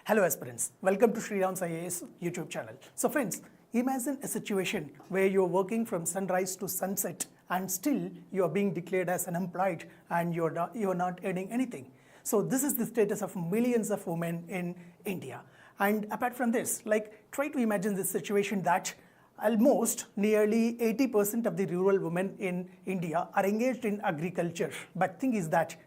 Hello aspirants, welcome to SRIRAM's IAS YouTube channel. So friends, imagine a situation where you're working from sunrise to sunset and still you're being declared as unemployed and you're not earning anything. So this is the status of millions of women in India. And apart from this, try to imagine this situation that almost nearly 80% of the rural women in India are engaged in agriculture. But thing is that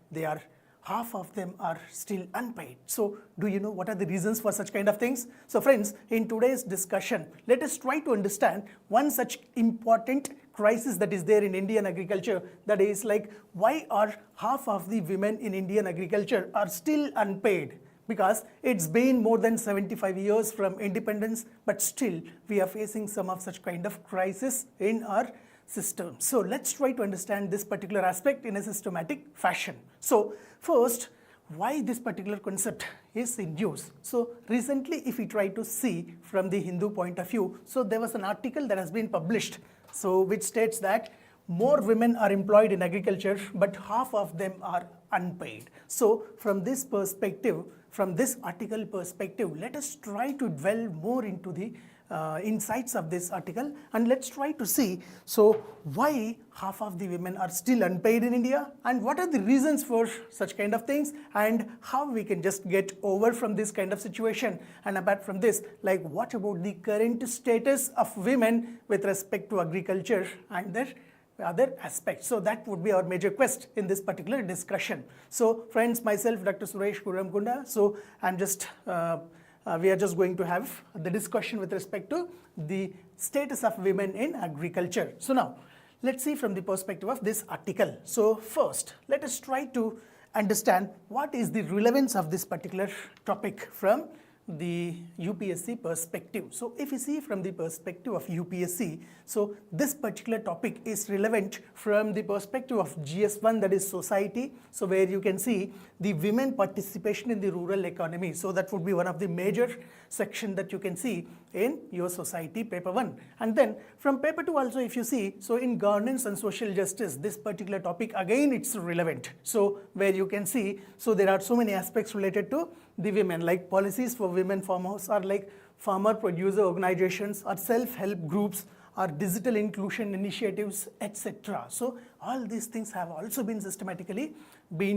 half of them are still unpaid. So do you know what are the reasons for such kind of things? So friends, in today's discussion, let us try to understand one such important crisis that is there in Indian agriculture, that is why are half of the women in Indian agriculture are still unpaid? Because it's been more than 75 years from independence, but still we are facing some of such kind of crisis in our system. So let's try to understand this particular aspect in a systematic fashion. So first, why this particular concept is in use? So recently, if we try to see from the Hindu point of view, so there was an article that has been published, so which states that more women are employed in agriculture, but half of them are unpaid. So from this perspective, from this article perspective, let us try to dwell more into the insights of this article, and let's try to see so why half of the women are still unpaid in India, and what are the reasons for such kind of things, and how we can just get over from this kind of situation. And apart from this, what about the current status of women with respect to agriculture and their other aspects. So that would be our major quest in this particular discussion. So friends, myself, Dr. Suresh Kuramkunda, so I'm just we are just going to have the discussion with respect to the status of women in agriculture. So now, let's see from the perspective of this article. So first, let us try to understand what is the relevance of this particular topic from the UPSC perspective. So if you see from the perspective of UPSC, so this particular topic is relevant from the perspective of GS1, that is society, so where you can see the women participation in the rural economy. So that would be one of the major section that you can see in your society paper 1. And then from paper 2 also, if you see, so in governance and social justice, this particular topic again it's relevant. So where you can see, so there are so many aspects related to the women, like policies for women farmers, or like farmer producer organizations, or self-help groups, or digital inclusion initiatives, etc. So all these things have also been systematically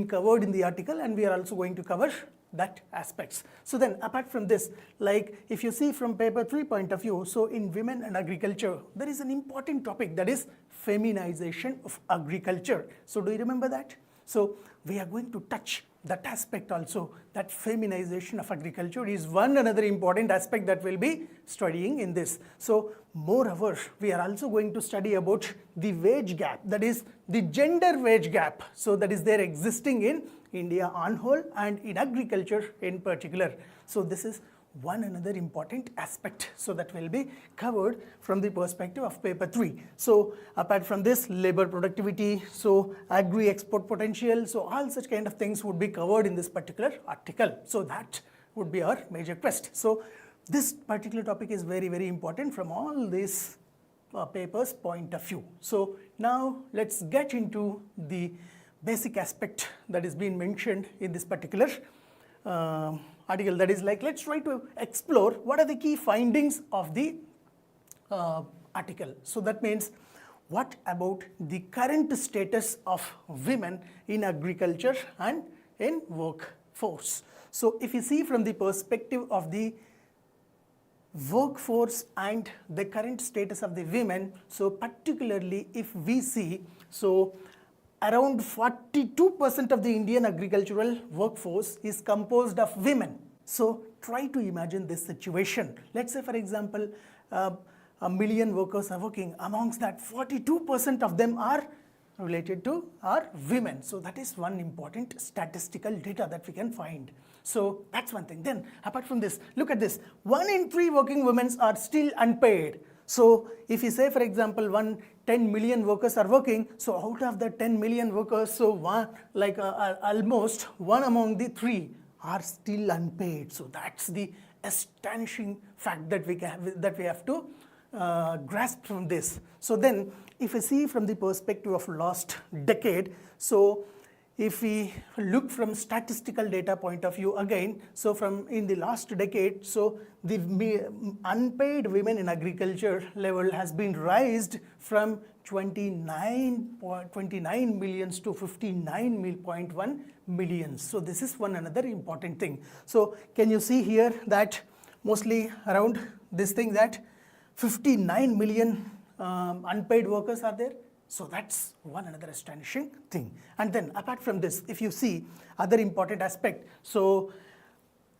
covered in the article, and we are also going to cover that aspects. So then apart from this, if you see from paper 3 point of view, so in women and agriculture, there is an important topic, that is feminization of agriculture. So do you remember that? So we are going to touch that aspect also, that feminization of agriculture is one another important aspect that we'll be studying in this. So moreover, we are also going to study about the wage gap, that is the gender wage gap. So that is there existing in India on whole and in agriculture in particular. So this is one another important aspect, so that will be covered from the perspective of paper 3. So apart from this, labor productivity, so agri export potential, so all such kind of things would be covered in this particular article. So that would be our major quest. So this particular topic is very, very important from all these papers point of view. So now let's get into the basic aspect that is being mentioned in this particular article, that is let's try to explore what are the key findings of the article. So that means, what about the current status of women in agriculture and in workforce? So if you see from the perspective of the workforce and the current status of the women, so particularly if we see, so around 42% of the Indian agricultural workforce is composed of women. So try to imagine this situation. Let's say, for example, a million workers are working. Amongst that, 42% of them are related to are women. So that is one important statistical data that we can find. So that's one thing. Then apart from this, look at this. 1 in 3 working women are still unpaid. So if you say, for example, 10 million workers are working, so out of the 10 million workers, so almost 1 among the 3 are still unpaid. So that's the astonishing fact that we have to grasp from this. So then if you see from the perspective of last decade, so if we look from statistical data point of view again, so from in the last decade, so the unpaid women in agriculture level has been raised from 29 millions to 59.1 millions. So this is one another important thing. So can you see here that mostly around this thing that 59 million unpaid workers are there? So that's one another astonishing thing. And then apart from this, if you see other important aspect, so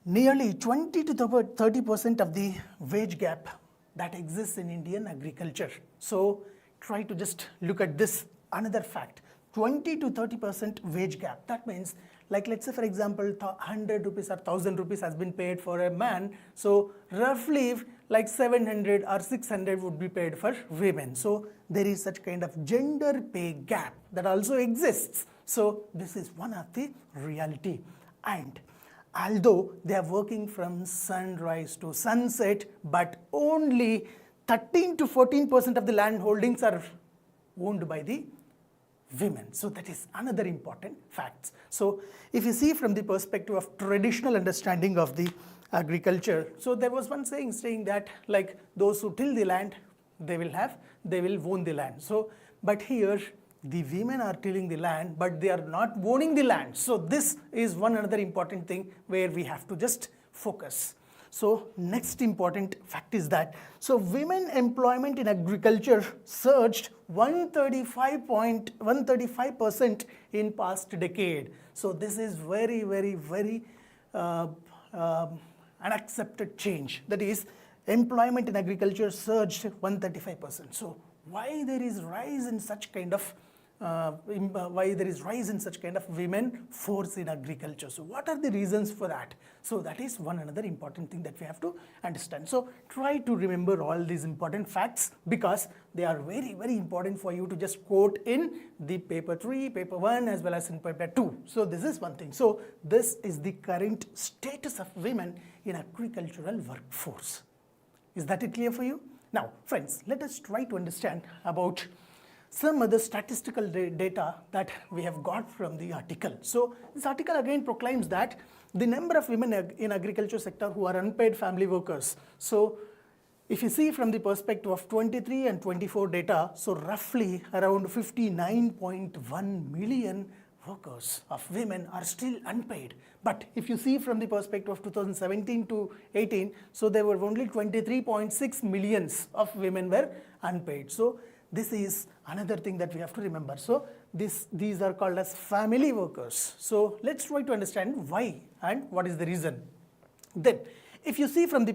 nearly 20 to 30% of the wage gap that exists in Indian agriculture. So try to just look at this another fact. 20 to 30% wage gap. That means, like let's say for example 100 rupees or 1000 rupees has been paid for a man, so roughly like 700 or 600 would be paid for women. So there is such kind of gender pay gap that also exists. So this is one of the reality. And although they are working from sunrise to sunset, but only 13 to 14% of the land holdings are owned by the women. So that is another important fact. So if you see from the perspective of traditional understanding of the agriculture, so there was one saying that like those who till the land, they will own the land. So but here the women are tilling the land, but they are not owning the land. So this is one another important thing where we have to just focus. So next important fact is that, so women employment in agriculture surged 135% in past decade. So this is very unaccepted change. That is, employment in agriculture surged 135%. So why there is rise in such kind of women force in agriculture? So what are the reasons for that? So that is one another important thing that we have to understand. So try to remember all these important facts because they are very important for you to just quote in the paper 3, paper 1 as well as in paper 2. So this is one thing. So this is the current status of women in agricultural workforce. Is that clear for you? Now friends, let us try to understand about some other statistical data that we have got from the article. So this article again proclaims that the number of women in agriculture sector who are unpaid family workers. So if you see from the perspective of 23 and 24 data, so roughly around 59.1 million workers of women are still unpaid. But if you see from the perspective of 2017 to 18, so there were only 23.6 millions of women were unpaid. So this is another thing that we have to remember. So these are called as family workers. So let's try to understand why and what is the reason. Then if you see from the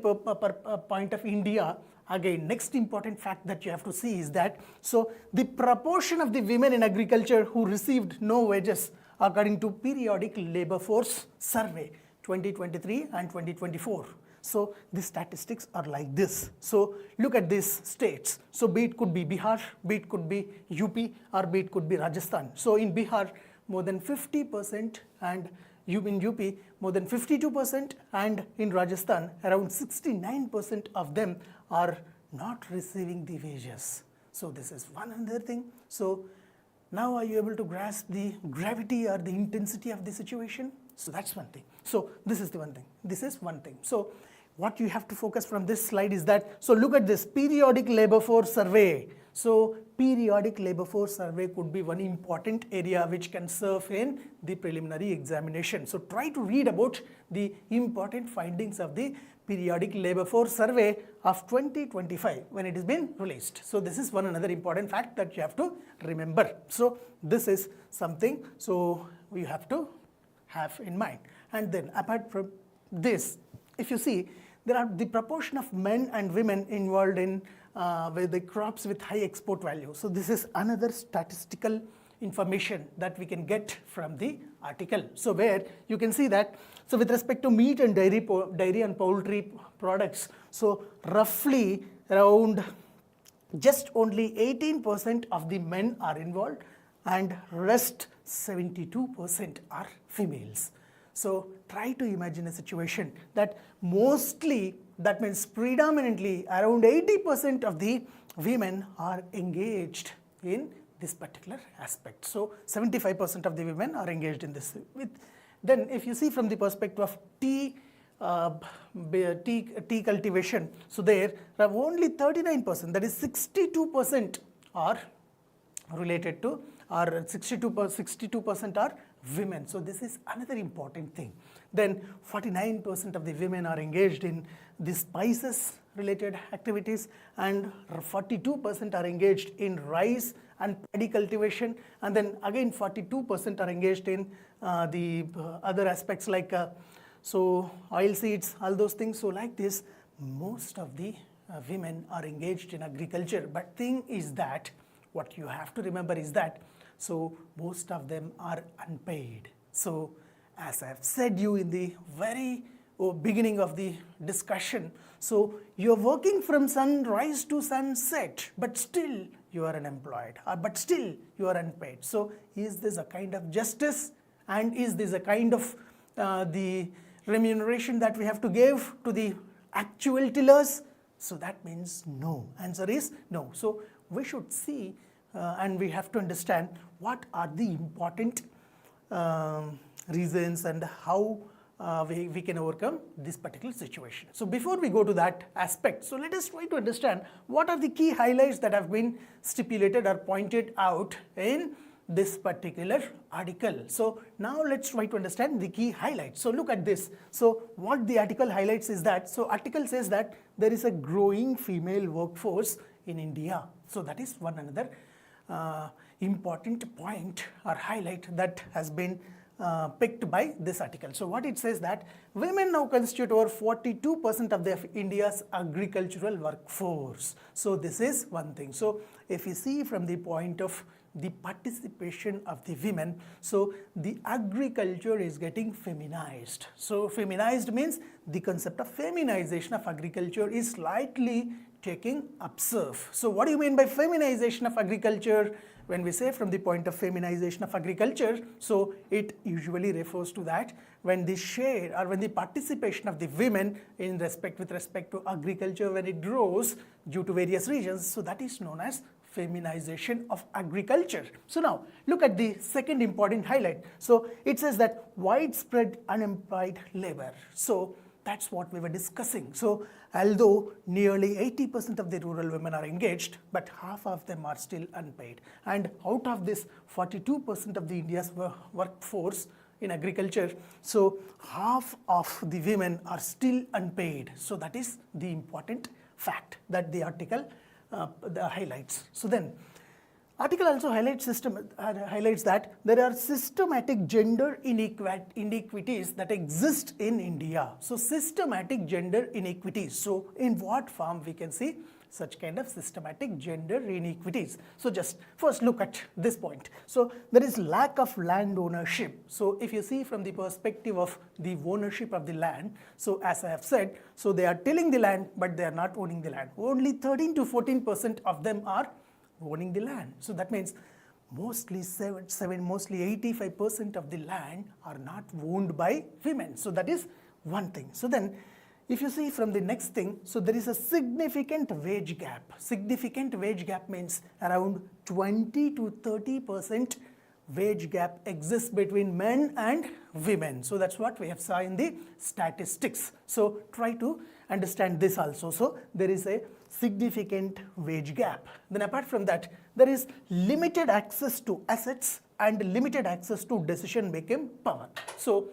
point of India, again next important fact that you have to see is that, so the proportion of the women in agriculture who received no wages according to periodic labor force survey 2023 and 2024. So the statistics are like this. So look at these states. So be it could be Bihar, be it could be UP, or be it could be Rajasthan. So in Bihar, more than 50%, and in UP, more than 52%, and in Rajasthan, around 69% of them are not receiving the wages. So this is one other thing. So now are you able to grasp the gravity or the intensity of the situation? So that's one thing. So this is the one thing. This is one thing. So what you have to focus from this slide is that, so look at this periodic labor force survey. So periodic labor force survey could be one important area which can serve in the preliminary examination. So try to read about the important findings of the periodic labor force survey of 2025 when it has been released. So this is one another important fact that you have to remember. So this is something so we have to have in mind. And then apart from this, if you see, there are the proportion of men and women involved in with the crops with high export value. So this is another statistical information that we can get from the article. So where you can see that, so with respect to meat and dairy and poultry products, so roughly around just only 18% of the men are involved and rest 72% are females. So try to imagine a situation that mostly, that means predominantly around 80% of the women are engaged in this particular aspect. So 75% of the women are engaged in this. Then if you see from the perspective of tea cultivation, so there are only 39%, that is 62% are related to, or 62% are women. So this is another important thing. Then 49% of the women are engaged in the spices related activities, and 42% are engaged in rice and paddy cultivation, and then again 42% are engaged in the other aspects like so oil seeds, all those things. So like this, most of the women are engaged in agriculture. But thing is that what you have to remember is that so most of them are unpaid. So as I have said you in the very beginning of the discussion, so you are working from sunrise to sunset, but still you are unemployed, but still you are unpaid. So is this a kind of justice, and is this a kind of the remuneration that we have to give to the actual tillers? So that means no. Answer is no. So we should see and we have to understand what are the important reasons and how we can overcome this particular situation. So before we go to that aspect, so let us try to understand what are the key highlights that have been stipulated or pointed out in this particular article. So now let's try to understand the key highlights. So look at this. So what the article highlights is that, so article says that there is a growing female workforce in India. So that is one another important point or highlight that has been picked by this article. So what it says that women now constitute over 42% of India's agricultural workforce. So this is one thing. So if you see from the point of the participation of the women, so the agriculture is getting feminized. So feminized means the concept of feminization of agriculture is slightly taking upsurf. So what do you mean by feminization of agriculture? When we say from the point of feminization of agriculture, so it usually refers to that when the share or when the participation of the women with respect to agriculture, when it grows due to various reasons, so that is known as feminization of agriculture. So now look at the second important highlight. So it says that widespread unemployed labor. So that's what we were discussing. So although nearly 80% of the rural women are engaged, but half of them are still unpaid. And out of this 42% of the India's workforce in agriculture, so half of the women are still unpaid. So that is the important fact that the article highlights. So then article also highlights that there are systematic gender inequities that exist in India. So systematic gender inequities. So in what form we can see such kind of systematic gender inequities? So just first look at this point. So there is lack of land ownership. So if you see from the perspective of the ownership of the land, so as I have said, so they are tilling the land, but they are not owning the land. Only 13 to 14% of them are owning the land. So that means mostly 85% of the land are not owned by women. So that is one thing. So then if you see from the next thing, so there is a significant wage gap. Significant wage gap means around 20 to 30% wage gap exists between men and women. So that's what we have saw in the statistics. So try to understand this also. So there is a significant wage gap. Then apart from that, there is limited access to assets and limited access to decision making power. So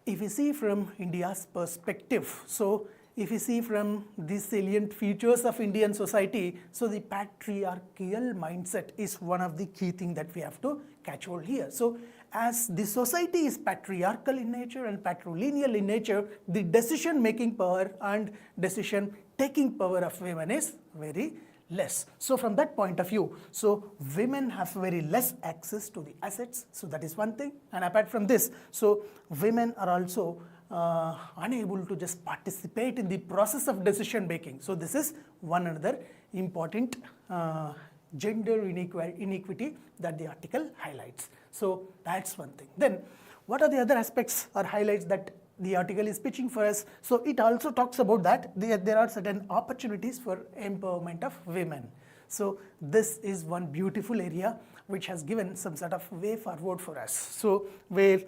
if you see from India's perspective, so if you see from the salient features of Indian society, so the patriarchal mindset is one of the key things that we have to catch hold here. So as the society is patriarchal in nature and patrilineal in nature, the decision making power and decision taking power of women is very less. So from that point of view, so women have very less access to the assets. So that is one thing. And apart from this, so women are also unable to just participate in the process of decision making. So this is one another important gender inequity that the article highlights. So that's one thing. Then what are the other aspects or highlights that the article is pitching for us? So it also talks about that there are certain opportunities for empowerment of women. So this is one beautiful area which has given some sort of way forward for us. So where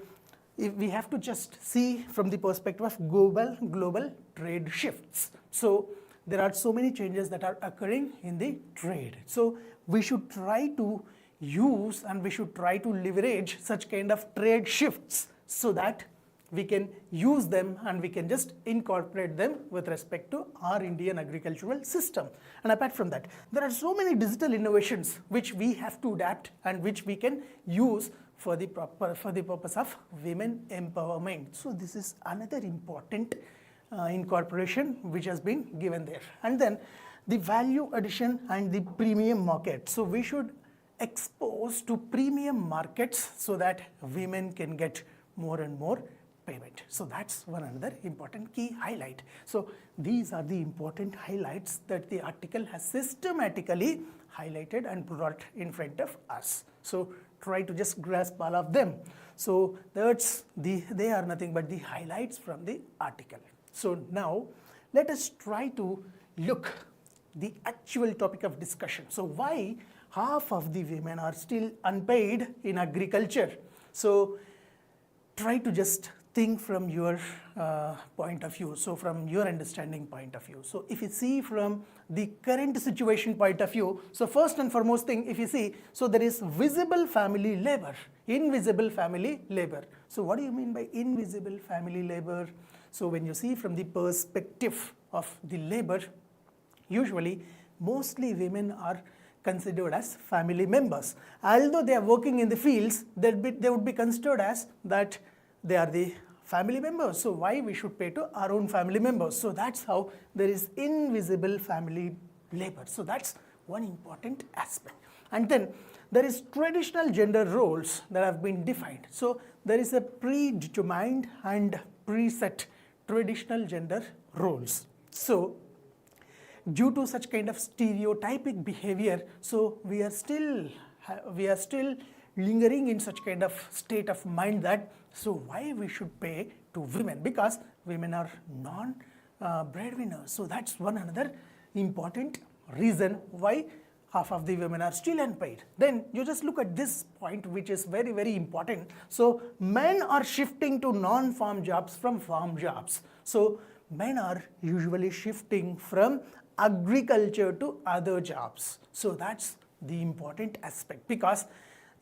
if we have to just see from the perspective of global trade shifts. So there are so many changes that are occurring in the trade. So we should try to use and we should try to leverage such kind of trade shifts so that we can use them and we can just incorporate them with respect to our Indian agricultural system. And apart from that, there are so many digital innovations which we have to adapt and which we can use for the purpose of women empowerment. So this is another important incorporation which has been given there. And then the value addition and the premium market. So we should expose to premium markets so that women can get more and more payment. So that's one another important key highlight. So these are the important highlights that the article has systematically highlighted and brought in front of us. So try to just grasp all of them. So they are nothing but the highlights from the article. So now let us try to look the actual topic of discussion. So why half of the women are still unpaid in agriculture? So try to just think from your point of view, so from your understanding point of view. So if you see from the current situation point of view, so first and foremost thing, if you see, so there is visible family labor, invisible family labor. So what do you mean by invisible family labor? So when you see from the perspective of the labor, usually mostly women are considered as family members. Although they are working in the fields, they would be considered as that they are the family members. So why we should pay to our own family members? So that's how there is invisible family labor. So that's one important aspect. And then there is traditional gender roles that have been defined. So there is a predetermined and preset traditional gender roles. So due to such kind of stereotypic behavior, so we are still lingering in such kind of state of mind that so why we should pay to women, because women are non-breadwinners. So that's one another important reason why half of the women are still unpaid. Then you just look at this point which is very, very important. So men are shifting to non-farm jobs from farm jobs. So men are usually shifting from agriculture to other jobs. So that's the important aspect, because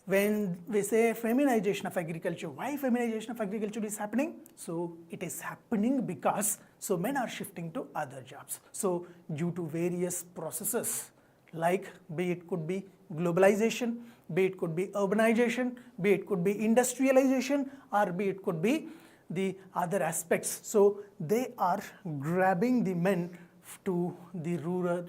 when we say feminization of agriculture, why feminization of agriculture is happening? So it is happening because so men are shifting to other jobs. So due to various processes, like be it could be globalization, be it could be urbanization, be it could be industrialization, or be it could be the other aspects. So they are grabbing the men to the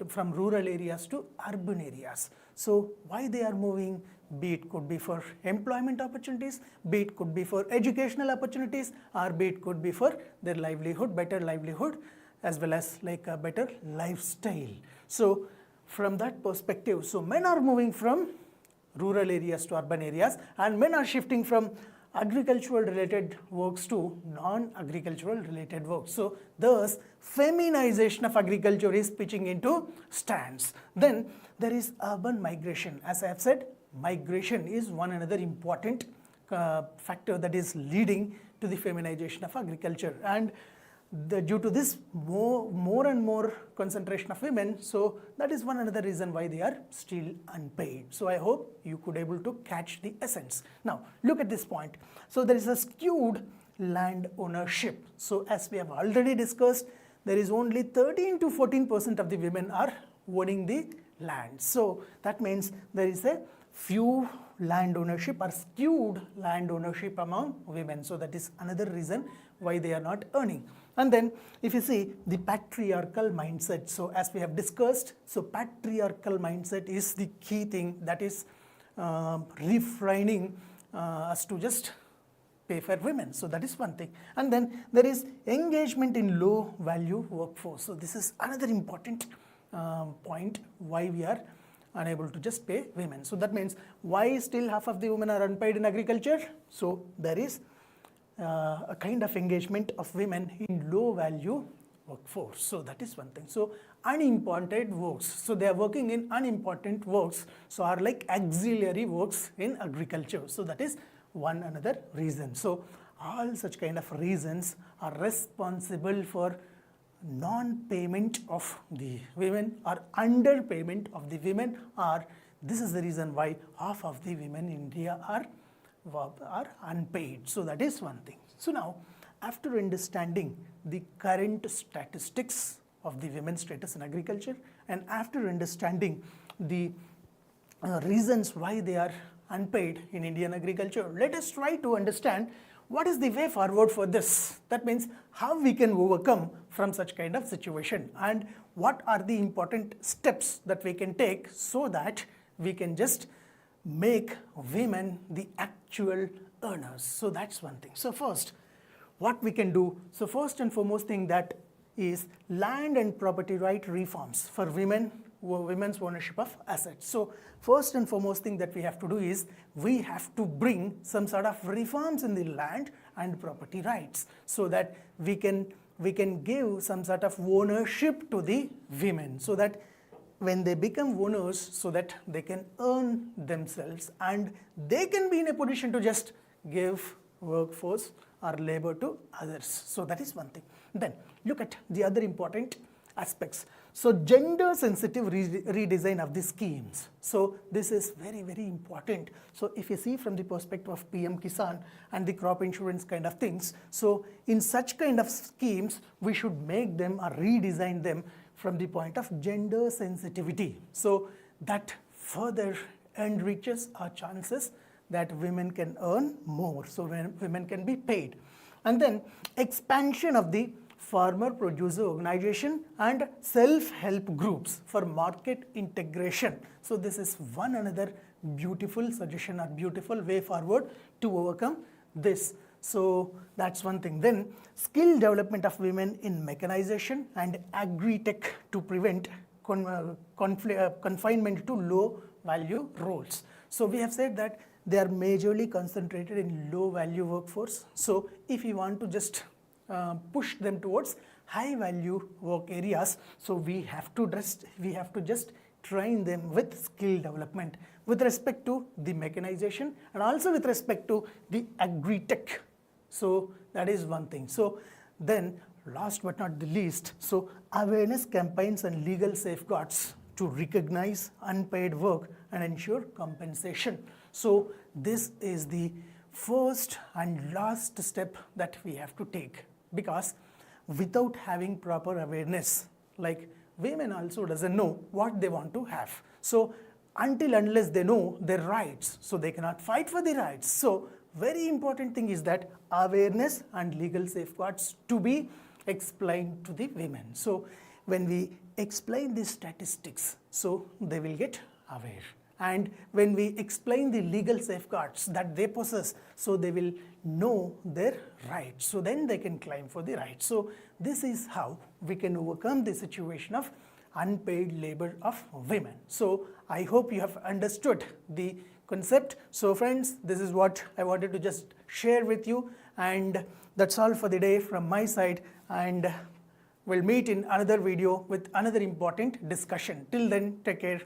from rural areas to urban areas. So why they are moving? Be it could be for employment opportunities, be it could be for educational opportunities, or be it could be for their livelihood, better livelihood, as well as like a better lifestyle. So from that perspective, so men are moving from rural areas to urban areas, and men are shifting from agricultural related works to non-agricultural related works. So thus feminization of agriculture is pitching into stands. Then there is urban migration. As I have said, migration is one another important factor that is leading to the feminization of agriculture, and due to this more and more concentration of women, so that is one another reason why they are still unpaid. So I hope you could able to catch the essence. Now look at this point. So there is a skewed land ownership. So as we have already discussed, there is only 13 to 14% of the women are owning the land. So that means there is a few land ownership or skewed land ownership among women. So that is another reason why they are not earning. And then if you see the patriarchal mindset, so as we have discussed, so patriarchal mindset is the key thing that is refraining us to just pay for women. So that is one thing. And then there is engagement in low value workforce. So this is another important point why we are unable to just pay women. So that means why still half of the women are unpaid in agriculture? So there is a kind of engagement of women in low value workforce. So that is one thing. So unimportant works. So they are working in unimportant works, so are like auxiliary works in agriculture. So that is one another reason. So all such kind of reasons are responsible for non-payment of the women or underpayment of the women, or this is the reason why half of the women in India are unpaid. So that is one thing. So now, after understanding the current statistics of the women's status in agriculture, and after understanding the reasons why they are unpaid in Indian agriculture, let us try to understand what is the way forward for this. That means how we can overcome from such kind of situation, and what are the important steps that we can take so that we can just make women the actual earners. So that's one thing. So first, what we can do, so first and foremost thing that is land and property right reforms for women's ownership of assets. So first and foremost thing that we have to do is we have to bring some sort of reforms in the land and property rights, so that we can give some sort of ownership to the women, so that when they become owners, so that they can earn themselves and they can be in a position to just give workforce or labor to others. So that is one thing. Then look at the other important aspects. So gender sensitive redesign of the schemes. So this is very, very important. So if you see from the perspective of PM Kisan and the crop insurance kind of things, so in such kind of schemes, we should make them or redesign them from the point of gender sensitivity. So that further enriches our chances that women can earn more, so women can be paid. And then expansion of the farmer producer organization and self-help groups for market integration. So this is one another beautiful suggestion or beautiful way forward to overcome this. So that's one thing. Then skill development of women in mechanization and agri-tech to prevent confinement to low value roles. So we have said that they are majorly concentrated in low value workforce. So if you want to just push them towards high value work areas, so we have to just train them with skill development with respect to the mechanization and also with respect to the agri-tech. So that is one thing. So then last but not the least, so awareness campaigns and legal safeguards to recognize unpaid work and ensure compensation. So this is the first and last step that we have to take, because without having proper awareness, like women also doesn't know what they want to have. So unless they know their rights, so they cannot fight for the rights. So very important thing is that awareness and legal safeguards to be explained to the women. So when we explain the statistics, so they will get aware. And when we explain the legal safeguards that they possess, so they will know their rights. So then they can claim for the rights. So this is how we can overcome the situation of unpaid labor of women. So I hope you have understood the concept. So friends, this is what I wanted to just share with you, and that's all for the day from my side, and we'll meet in another video with another important discussion. Till then, take care.